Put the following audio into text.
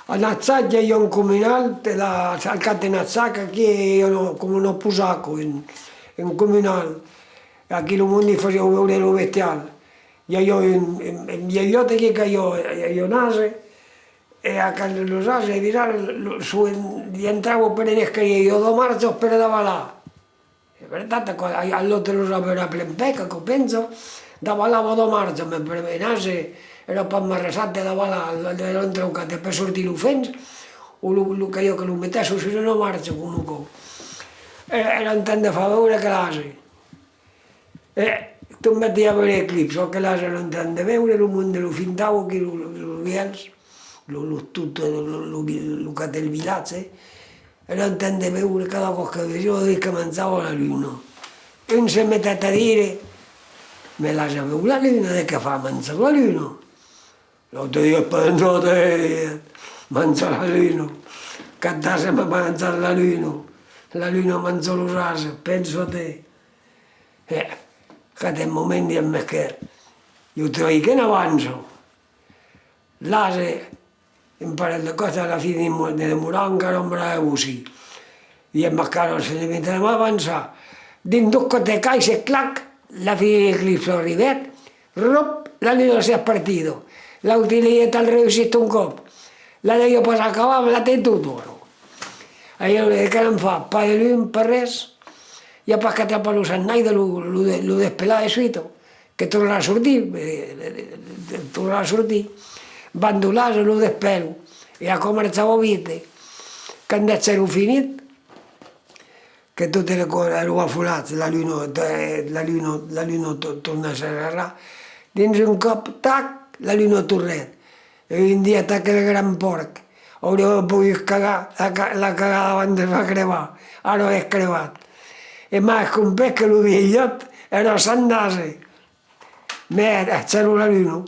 A Nazzà hi ha un comunal, al cap de Nazzà, que aquí hi ha com un posaco, un comunal. Aquí el món faceva veure lo bestial. I io, in biblioteca che io nase, e a casa los ase, entravo per le scale, io do marzo per da là. È verdad, all'altro lo sapeva plempeca, che penso, da là do marzo, ma per me nase, era per marrasate da là, era un troncat, e per sortir l'ofens, o que io che lo mettessi, se no marzo, comunque. Era un tant de fa veure que l'ase. Tu em metti a veure clips, o que l'ase no entén de veure, el món de lo fintau, que els viels, tot el que té el vilatge, no entén de veure cada cosa que veia, des que menjava la lluna. Un se metet a dire, me l'has a veure la lluna, de què fa menjar la lluna? L'altre dia pensate, menjar la lluna, que t'has a menjar la lluna menja los ases, penso a te. Que té moment diem més que jo trobo que no avanzo. L'ase, un parell de coses, alla fi de demorar encara un bra de buci. Diem més que se ne metrem a avançar. Dins dos cotes caixa, clac, la fi de l'eclipse arribat, rop, la lluna s'ha partido. La utilitat al reuscit un cop. La de jo pas acabar, la té tot oro. Allò que no em fa, pa de llum, per res, ja pas que atrapa lo Sant Naida, lo despelar de suito, que tornarà a sortir, bandolars, lo despelo, i a començar a vite, que han de ser-ho finit, que tot era afolat, la lluna torna a s'agarrar, dins un cop, tac, la lluna tornet. Avui en dia tac el gran porc, hauria pogut cagar, la cagada abans de va crevar, ara ho és crevat. E más con pez que lo vi yo, era San Nase. Me, c'era la luna.